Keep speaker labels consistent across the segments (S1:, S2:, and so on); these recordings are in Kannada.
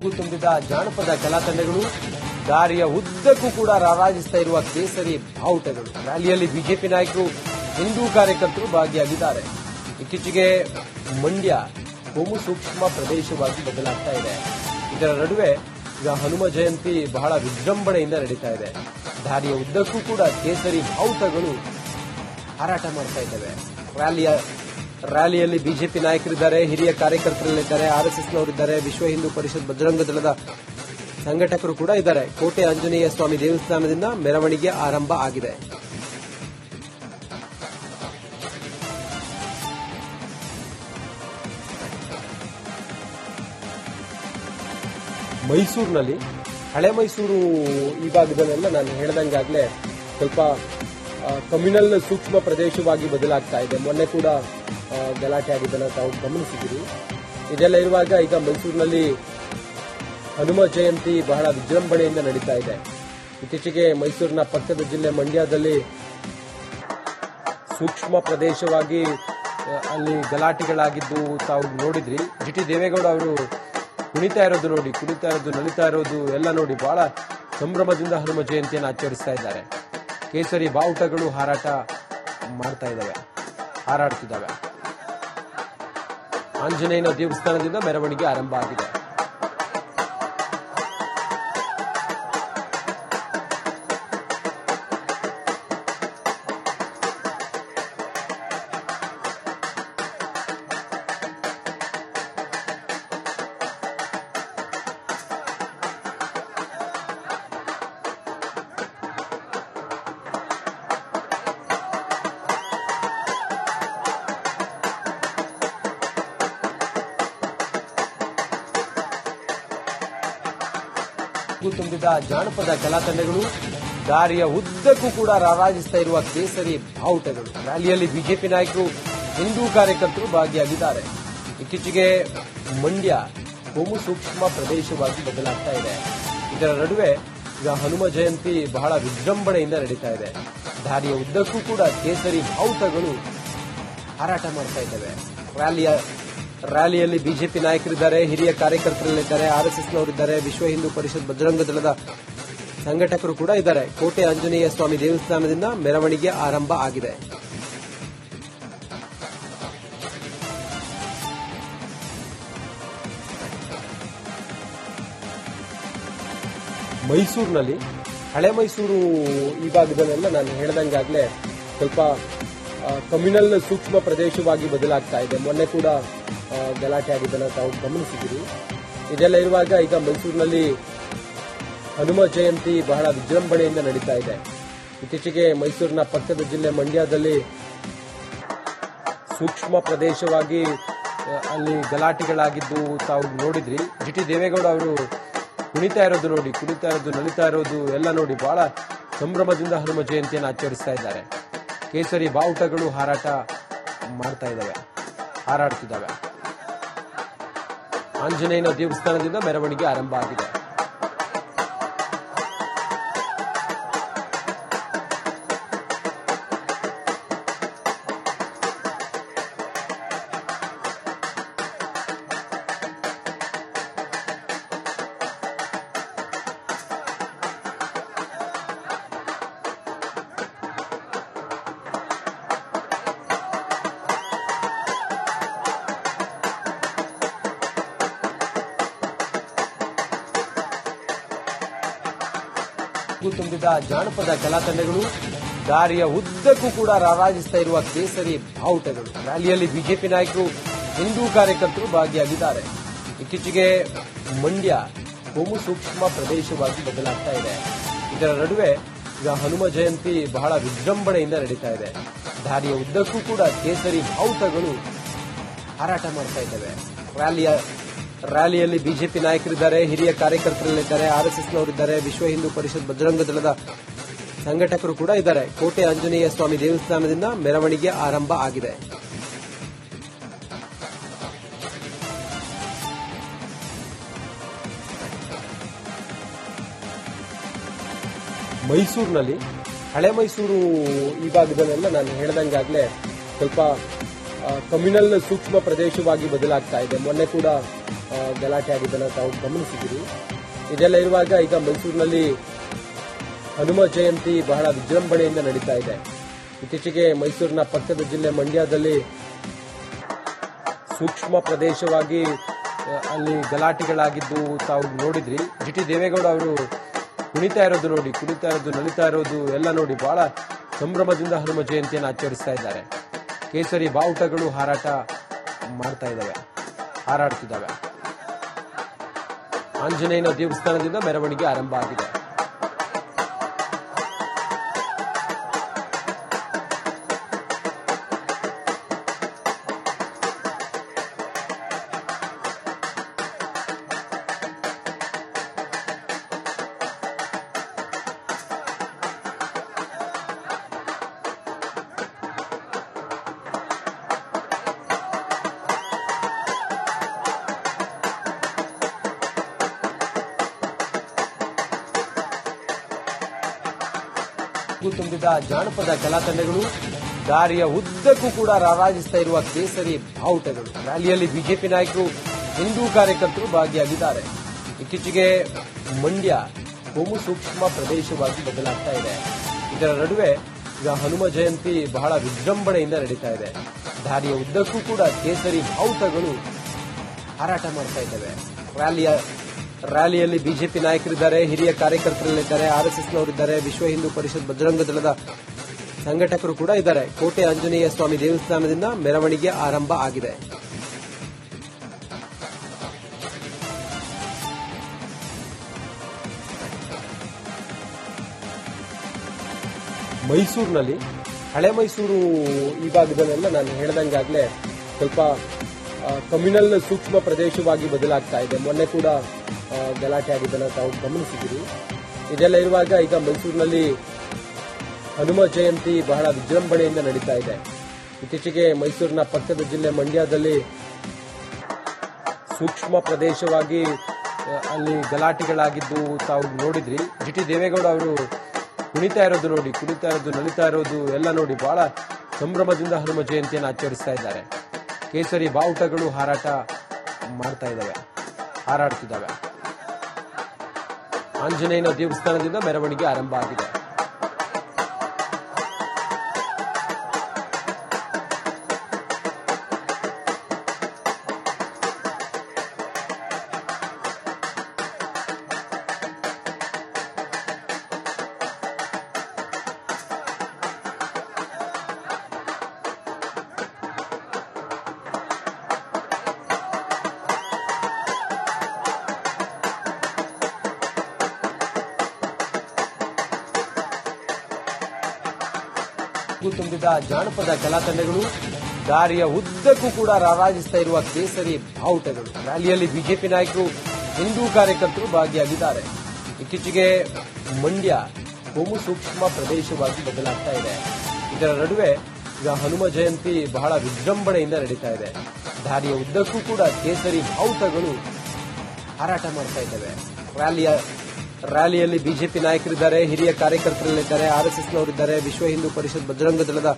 S1: ತುಂಬಿದ ಜಾನಪದ ಕಲಾ ತಂಡಗಳು ದಾರಿಯ ಉದ್ದಕ್ಕೂ ಕೂಡ ರಾರಾಜಿಸ್ತಾ ಇರುವ ಕೇಸರಿ ಬಾವುಟಗಳು. ರ್ಯಾಲಿಯಲ್ಲಿ ಬಿಜೆಪಿ ನಾಯಕರು, ಹಿಂದೂ ಕಾರ್ಯಕರ್ತರು ಭಾಗಿಯಾಗಿದ್ದಾರೆ. ಇತ್ತೀಚೆಗೆ ಮಂಡ್ಯ ಕೋಮು ಸೂಕ್ಷ್ಮ ಪ್ರದೇಶವಾಗಿ ಬದಲಾಗ್ತಾ ಇದೆ. ಇದರ ನಡುವೆ ಈಗ ಹನುಮ ಜಯಂತಿ ಬಹಳ ವಿಜೃಂಭಣೆಯಿಂದ ನಡೀತಾ ಇದೆ. ದಾರಿಯ ಉದ್ದಕ್ಕೂ ಕೂಡ ಕೇಸರಿ ಬಾವುಟಗಳು ಹಾರಾಟ ಮಾಡ್ತಾ ಇದ್ದಾವೆ. ರ್ಯಾಲಿಯಲ್ಲಿ ಬಿಜೆಪಿ ನಾಯಕರಿದ್ದಾರೆ, ಹಿರಿಯ ಕಾರ್ಯಕರ್ತರಿದ್ದಾರೆ, ಆರ್ಎಸ್ಎಸ್ನವರಿದ್ದಾರೆ, ವಿಶ್ವ ಹಿಂದೂ ಪರಿಷತ್ ಬಜರಂಗ ದಳದ ಸಂಘಟಕರು ಕೂಡ ಇದ್ದಾರೆ. ಕೋಟೆ ಆಂಜನೇಯ ಸ್ವಾಮಿ ದೇವಸ್ಥಾನದಿಂದ ಮೆರವಣಿಗೆ ಆರಂಭ ಆಗಿದೆ. ಮೈಸೂರಿನಲ್ಲಿ ಹಳೆ ಮೈಸೂರು ಈ ಭಾಗದಲ್ಲೆಲ್ಲ ನಾನು ಹೇಳಿದಂಗಾಗಲೇ ಸ್ವಲ್ಪ ಕಮ್ಯುನಲ್ ಸೂಕ್ಷ್ಮ ಪ್ರದೇಶವಾಗಿ ಬದಲಾಗ್ತಾ ಇದೆ. ಮೊನ್ನೆ ಕೂಡ ಗಲಾಟೆ ಆಗಿದ್ದನ್ನು ತಾವು ಗಮನಿಸಿದ್ದೀರಿ. ಇದೆಲ್ಲ ಇರುವಾಗ ಈಗ ಮೈಸೂರಿನಲ್ಲಿ ಹನುಮ ಜಯಂತಿ ಬಹಳ ವಿಜೃಂಭಣೆಯಿಂದ ನಡೀತಾ ಇದೆ. ಇತ್ತೀಚೆಗೆ ಮೈಸೂರಿನ ಪಕ್ಕದ ಜಿಲ್ಲೆ ಮಂಡ್ಯದಲ್ಲಿ ಸೂಕ್ಷ್ಮ ಪ್ರದೇಶವಾಗಿ ಅಲ್ಲಿ ಗಲಾಟೆಗಳಾಗಿದ್ದು ತಾವು ನೋಡಿದ್ರಿ. ಜಿಟಿ ದೇವೇಗೌಡ ಅವರು ಕುಣಿತಾ ಇರೋದು ನೋಡಿ, ನಲಿತಾ ಇರೋದು ಎಲ್ಲ ನೋಡಿ ಬಹಳ ಸಂಭ್ರಮದಿಂದ ಹನುಮ ಜಯಂತಿಯನ್ನು ಆಚರಿಸ್ತಾ ಇದ್ದಾರೆ. ಕೇಸರಿ ಬಾವುಟಗಳು ಹಾರಾಡ್ತಿದ್ದಾವೆ. ಆಂಜನೇಯನ ದೇವಸ್ಥಾನದಿಂದ ಮೆರವಣಿಗೆ ಆರಂಭ ಆಗಿದೆ. ತುಂಬಿದ ಜಾನಪದ ಕಲಾ ತಂಡಗಳು ದಾರಿಯ ಉದ್ದಕ್ಕೂ ಕೂಡ ರಾರಾಜಿಸ್ತಾ ಇರುವ ಕೇಸರಿ ಬಾವುಟಗಳು. ರ್ಯಾಲಿಯಲ್ಲಿ ಬಿಜೆಪಿ ನಾಯಕರು, ಹಿಂದೂ ಕಾರ್ಯಕರ್ತರು ಭಾಗಿಯಾಗಿದ್ದಾರೆ. ಇತ್ತೀಚೆಗೆ ಮಂಡ್ಯ ಕೋಮು ಸೂಕ್ಷ್ಮ ಪ್ರದೇಶವಾಗಿ ಬದಲಾಗ್ತಾ ಇದೆ. ಇದರ ನಡುವೆ ಈಗ ಹನುಮ ಜಯಂತಿ ಬಹಳ ವಿಜೃಂಭಣೆಯಿಂದ ನಡೀತಾ ಇದೆ. ದಾರಿಯ ಉದ್ದಕ್ಕೂ ಕೂಡ ಕೇಸರಿ ಬಾವುಟಗಳು ಹಾರಾಟ ಮಾಡ್ತಾ ಇದ್ದಾವೆ. ರ್ಯಾಲಿಯಲ್ಲಿ ಬಿಜೆಪಿ ನಾಯಕರಿದ್ದಾರೆ, ಹಿರಿಯ ಕಾರ್ಯಕರ್ತರಿದ್ದಾರೆ, ಆರ್ಎಸ್ಎಸ್ನವರಿದ್ದಾರೆ, ವಿಶ್ವ ಹಿಂದೂ ಪರಿಷತ್ ಬಜರಂಗ ದಳದ ಸಂಘಟಕರು ಕೂಡ ಇದ್ದಾರೆ. ಕೋಟೆ ಆಂಜನೇಯ ಸ್ವಾಮಿ ದೇವಸ್ಥಾನದಿಂದ ಮೆರವಣಿಗೆ ಆರಂಭ ಆಗಿದೆ. ಮೈಸೂರಿನಲ್ಲಿ ಹಳೆ ಮೈಸೂರು ಈ ಭಾಗದಲ್ಲೆಲ್ಲ ನಾನು ಹೇಳಿದಂಗಾಗಲೇ ಸ್ವಲ್ಪ ಕಮ್ಯುನಲ್ ಸೂಕ್ಷ್ಮ ಪ್ರದೇಶವಾಗಿ ಬದಲಾಗ್ತಾ ಇದೆ. ಮೊನ್ನೆ ಕೂಡ ಗಲಾಟೆ ಆಗಿದ್ದನ್ನು ತಾವು ಗಮನಿಸಿದ್ದೀರಿ. ಇದೆಲ್ಲ ಇರುವಾಗ ಈಗ ಮೈಸೂರಿನಲ್ಲಿ ಹನುಮ ಜಯಂತಿ ಬಹಳ ವಿಜೃಂಭಣೆಯಿಂದ ನಡೀತಾ ಇದೆ. ಇತ್ತೀಚೆಗೆ ಮೈಸೂರಿನ ಪಕ್ಕದ ಜಿಲ್ಲೆ ಮಂಡ್ಯದಲ್ಲಿ ಸೂಕ್ಷ್ಮ ಪ್ರದೇಶವಾಗಿ ಅಲ್ಲಿ ಗಲಾಟೆಗಳಾಗಿದ್ದು ತಾವು ನೋಡಿದ್ರಿ. ಜಿಟಿ ದೇವೇಗೌಡ ಅವರು ಕುಣಿತಾ ಇರೋದು ನೋಡಿ, ನಲಿತಾ ಇರೋದು ಎಲ್ಲ ನೋಡಿ ಬಹಳ ಸಂಭ್ರಮದಿಂದ ಹನುಮ ಜಯಂತಿಯನ್ನು ಆಚರಿಸ್ತಾ ಇದ್ದಾರೆ. ಕೇಸರಿ ಬಾವುಟಗಳು ಹಾರಾಡ್ತಿದ್ದಾವೆ. ಆಂಜನೇಯನ ದೇವಸ್ಥಾನದಿಂದ ಮೆರವಣಿಗೆ ಆರಂಭ ಆಗಿದೆ. ತುಂಬಿದ ಜಾನಪದ ಕಲಾ ತಂಡಗಳು ದಾರಿಯ ಉದ್ದಕ್ಕೂ ಕೂಡ ರಾರಾಜಿಸ್ತಾ ಇರುವ ಕೇಸರಿ ಬಾವುಟಗಳು. ರ್ಯಾಲಿಯಲ್ಲಿ ಬಿಜೆಪಿ ನಾಯಕರು, ಹಿಂದೂ ಕಾರ್ಯಕರ್ತರು ಭಾಗಿಯಾಗಿದ್ದಾರೆ. ಇತ್ತೀಚೆಗೆ ಮಂಡ್ಯ ಕೋಮು ಸೂಕ್ಷ್ಮ ಪ್ರದೇಶವಾಗಿ ಬದಲಾಗ್ತಾ ಇದೆ. ಇದರ ನಡುವೆ ಈಗ ಹನುಮ ಜಯಂತಿ ಬಹಳ ವಿಜೃಂಭಣೆಯಿಂದ ನಡೀತಾ ಇದೆ. ದಾರಿಯ ಉದ್ದಕ್ಕೂ ಕೂಡ ಕೇಸರಿ ಬಾವುಟಗಳು ಹಾರಾಟ ಮಾಡ್ತಾ ಇದ್ದಾವೆ. ರ್ಯಾಲಿಯಲ್ಲಿ ಬಿಜೆಪಿ ನಾಯಕರಿದ್ದಾರೆ, ಹಿರಿಯ ಕಾರ್ಯಕರ್ತರಿದ್ದಾರೆ, ಆರ್ಎಸ್ಎಸ್ನವರಿದ್ದಾರೆ, ವಿಶ್ವ ಹಿಂದೂ ಪರಿಷತ್ ಬಜರಂಗ ದಳದ ಸಂಘಟಕರು ಕೂಡ ಇದ್ದಾರೆ. ಕೋಟೆ ಆಂಜನೇಯ ಸ್ವಾಮಿ ದೇವಸ್ಥಾನದಿಂದ ಮೆರವಣಿಗೆ ಆರಂಭ ಆಗಿದೆ. ಮೈಸೂರಿನಲ್ಲಿ ಹಳೆ ಮೈಸೂರು ಈ ಭಾಗದಲ್ಲೆಲ್ಲ ನಾನು ಹೇಳಿದಂಗಾಗಲೇ ಸ್ವಲ್ಪ ಕಮ್ಯುನಲ್ ಸೂಕ್ಷ್ಮ ಪ್ರದೇಶವಾಗಿ ಬದಲಾಗ್ತಾ ಇದೆ. ಮೊನ್ನೆ ಕೂಡ ಗಲಾಟೆ ಆಗಿದ್ದನ್ನು ತಾವು ಗಮನಿಸಿದ್ದೀರಿ. ಇದೆಲ್ಲ ಇರುವಾಗ ಈಗ ಮೈಸೂರಿನಲ್ಲಿ ಹನುಮ ಜಯಂತಿ ಬಹಳ ವಿಜೃಂಭಣೆಯಿಂದ ನಡೀತಾ ಇದೆ. ಇತ್ತೀಚೆಗೆ ಮೈಸೂರಿನ ಪಕ್ಕದ ಜಿಲ್ಲೆ ಮಂಡ್ಯದಲ್ಲಿ ಸೂಕ್ಷ್ಮ ಪ್ರದೇಶವಾಗಿ ಅಲ್ಲಿ ಗಲಾಟೆಗಳಾಗಿದ್ದು ತಾವು ನೋಡಿದ್ರಿ. ಜಿಟಿ ದೇವೇಗೌಡ ಅವರು ಕುಣಿತಾ ಇರೋದು ನೋಡಿ, ನಲಿತಾ ಇರೋದು ಎಲ್ಲ ನೋಡಿ ಬಹಳ ಸಂಭ್ರಮದಿಂದ ಹನುಮ ಜಯಂತಿಯನ್ನು ಆಚರಿಸ್ತಾ ಇದ್ದಾರೆ. ಕೇಸರಿ ಬಾವುಟಗಳು ಹಾರಾಡ್ತಿದ್ದಾವೆ. ಆಂಜನೇಯನ ದೇವಸ್ಥಾನದಿಂದ ಮೆರವಣಿಗೆ ಆರಂಭ ಆಗಿದೆ. ತುಂಬಿದ ಜಾನಪದ ಕಲಾ ತಂಡಗಳು, ದಾರಿಯ ಉದ್ದಕ್ಕೂ ಕೂಡ ರಾರಾಜಿಸ್ತಾ ಇರುವ ಕೇಸರಿ ಬಾವುಟಗಳು. ರ್ಯಾಲಿಯಲ್ಲಿ ಬಿಜೆಪಿ ನಾಯಕರು, ಹಿಂದೂ ಕಾರ್ಯಕರ್ತರು ಭಾಗಿಯಾಗಿದ್ದಾರೆ. ಇತ್ತೀಚೆಗೆ ಮಂಡ್ಯ ಕೋಮು ಸೂಕ್ಷ್ಮ ಪ್ರದೇಶವಾಗಿ ಬದಲಾಗ್ತಾ ಇದೆ. ಇದರ ನಡುವೆ ಈಗ ಹನುಮ ಜಯಂತಿ ಬಹಳ ವಿಜೃಂಭಣೆಯಿಂದ ನಡೀತಾ ಇದೆ. ದಾರಿಯ ಉದ್ದಕ್ಕೂ ಕೂಡ ಕೇಸರಿ ಬಾವುಟಗಳು ಹಾರಾಟ ಮಾಡ್ತಾ ಇದ್ದಾವೆ. ರ್ಯಾಲಿಯಲ್ಲಿ ಬಿಜೆಪಿ ನಾಯಕರಿದ್ದಾರೆ, ಹಿರಿಯ ಕಾರ್ಯಕರ್ತರಲ್ಲಿದ್ದಾರೆ, ಆರ್ಎಸ್ಎಸ್ನವರಿದ್ದಾರೆ, ವಿಶ್ವ ಹಿಂದೂ ಪರಿಷತ್ ಬಜರಂಗ ದಳದ ಸಂಘಟಕರು ಕೂಡ ಇದ್ದಾರೆ. ಕೋಟೆ ಆಂಜನೇಯ ಸ್ವಾಮಿ ದೇವಸ್ಥಾನದಿಂದ ಮೆರವಣಿಗೆ ಆರಂಭ ಆಗಿದೆ. ಮೈಸೂರಿನಲ್ಲಿ ಹಳೆ ಮೈಸೂರು ಈ ಭಾಗದಲ್ಲೆಲ್ಲ ನಾನು ಹೇಳಿದಂಗಾಗಲೇ ಸ್ವಲ್ಪ ಕಮ್ಯುನಲ್ ಸೂಕ್ಷ್ಮ ಪ್ರದೇಶವಾಗಿ ಬದಲಾಗ್ತಾ ಇದೆ. ಮೊನ್ನೆ ಕೂಡ ಗಲಾಟೆ ಆಗಿದ್ದನ್ನು ತಾವು ಗಮನಿಸಿದ್ದೀರಿ. ಇದೆಲ್ಲ ಇರುವಾಗ ಈಗ ಮೈಸೂರಿನಲ್ಲಿ ಹನುಮ ಜಯಂತಿ ಬಹಳ ವಿಜೃಂಭಣೆಯಿಂದ ನಡೀತಾ ಇದೆ. ಇತ್ತೀಚೆಗೆ ಮೈಸೂರಿನ ಪಕ್ಕದ ಜಿಲ್ಲೆ ಮಂಡ್ಯದಲ್ಲಿ ಸೂಕ್ಷ್ಮ ಪ್ರದೇಶವಾಗಿ ಅಲ್ಲಿ ಗಲಾಟೆಗಳಾಗಿದ್ದು ತಾವು ನೋಡಿದ್ರಿ. ಜಿಟಿ ದೇವೇಗೌಡ ಅವರು ಕುಣಿತಾ ಇರೋದು ನೋಡಿ, ನಲಿತಾ ಇರೋದು ಎಲ್ಲ ನೋಡಿ ಬಹಳ ಸಂಭ್ರಮದಿಂದ ಹನುಮ ಜಯಂತಿಯನ್ನು ಆಚರಿಸ್ತಾ ಇದ್ದಾರೆ. ಕೇಸರಿ ಬಾವುಟಗಳು ಹಾರಾಡ್ತಿದ್ದಾವೆ. ಆಂಜನೇಯನ ದೇವಸ್ಥಾನದಿಂದ ಮೆರವಣಿಗೆ ಆರಂಭ ಆಗಿದೆ. ತುಂಬಿದ ಜಾನಪದ ಕಲಾ ತಂಡಗಳು, ದಾರಿಯ ಉದ್ದಕ್ಕೂ ಕೂಡ ರಾರಾಜಿಸ್ತಾ ಇರುವ ಕೇಸರಿ ಬಾವುಟಗಳು. ರ್ಯಾಲಿಯಲ್ಲಿ ಬಿಜೆಪಿ ನಾಯಕರು, ಹಿಂದೂ ಕಾರ್ಯಕರ್ತರು ಭಾಗಿಯಾಗಿದ್ದಾರೆ. ಇತ್ತೀಚೆಗೆ ಮಂಡ್ಯ ಕೋಮು ಸೂಕ್ಷ್ಮ ಪ್ರದೇಶವಾಗಿ ಬದಲಾಗ್ತಾ ಇದೆ. ಇದರ ನಡುವೆ ಈಗ ಹನುಮ ಜಯಂತಿ ಬಹಳ ವಿಜೃಂಭಣೆಯಿಂದ ನಡೀತಾ ಇದೆ. ದಾರಿಯ ಉದ್ದಕ್ಕೂ ಕೂಡ ಕೇಸರಿ ಬಾವುಟಗಳು ಹಾರಾಟ ಮಾಡ್ತಾ ಇದ್ದಾವೆ. ರ್ಯಾಲಿಯಲ್ಲಿ ಬಿಜೆಪಿ ನಾಯಕರಿದ್ದಾರೆ, ಹಿರಿಯ ಕಾರ್ಯಕರ್ತರಲ್ಲಿದ್ದಾರೆ, ಆರ್ಎಸ್ಎಸ್ನವರಿದ್ದಾರೆ, ವಿಶ್ವ ಹಿಂದೂ ಪರಿಷತ್ ಬಜರಂಗ ದಳದ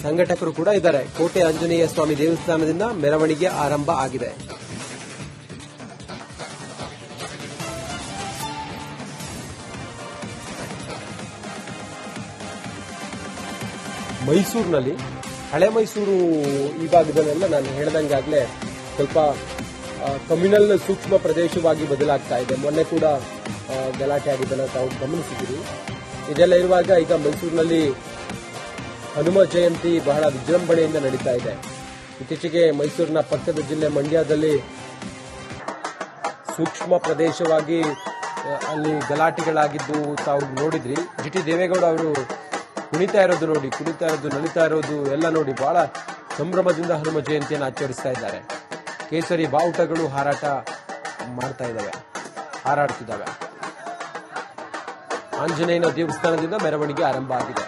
S1: ಸಂಘಟಕರು ಕೂಡ ಇದ್ದಾರೆ. ಕೋಟೆ ಆಂಜನೇಯ ಸ್ವಾಮಿ ದೇವಸ್ಥಾನದಿಂದ ಮೆರವಣಿಗೆ ಆರಂಭ ಆಗಿದೆ. ಮೈಸೂರಿನಲ್ಲಿ ಹಳೆ ಮೈಸೂರು ಈ ಭಾಗದಲ್ಲೆಲ್ಲ ನಾನು ಹೇಳಿದಂಗಾಗಲೇ ಸ್ವಲ್ಪ ಕಮ್ಯುನಲ್ ಸೂಕ್ಷ್ಮ ಪ್ರದೇಶವಾಗಿ ಬದಲಾಗ್ತಾ ಇದೆ. ಮೊನ್ನೆ ಕೂಡ ಗಲಾಟೆ ಆಗಿದ್ದನ್ನು ತಾವು ಗಮನಿಸಿದ್ದೀರಿ. ಇದೆಲ್ಲ ಇರುವಾಗ ಈಗ ಮೈಸೂರಿನಲ್ಲಿ ಹನುಮ ಜಯಂತಿ ಬಹಳ ವಿಜೃಂಭಣೆಯಿಂದ ನಡೀತಾ ಇದೆ. ಇತ್ತೀಚೆಗೆ ಮೈಸೂರಿನ ಪಕ್ಕದ ಜಿಲ್ಲೆ ಮಂಡ್ಯದಲ್ಲಿ ಸೂಕ್ಷ್ಮ ಪ್ರದೇಶವಾಗಿ ಅಲ್ಲಿ ಗಲಾಟೆಗಳಾಗಿದ್ದು ತಾವು ನೋಡಿದ್ರಿ. ಜಿಟಿ ದೇವೇಗೌಡ ಅವರು ಕುಣಿತಾ ಇರೋದು ನೋಡಿ, ನಲಿತಾ ಇರೋದು ಎಲ್ಲ ನೋಡಿ ಬಹಳ ಸಂಭ್ರಮದಿಂದ ಹನುಮ ಜಯಂತಿಯನ್ನು ಆಚರಿಸ್ತಾ ಇದ್ದಾರೆ. ಕೇಸರಿ ಬಾವುಟಗಳು ಹಾರಾಡ್ತಿದ್ದಾವೆ. ಆಂಜನೇಯನ ದೇವಸ್ಥಾನದಿಂದ ಮೆರವಣಿಗೆ ಆರಂಭ ಆಗಿದೆ.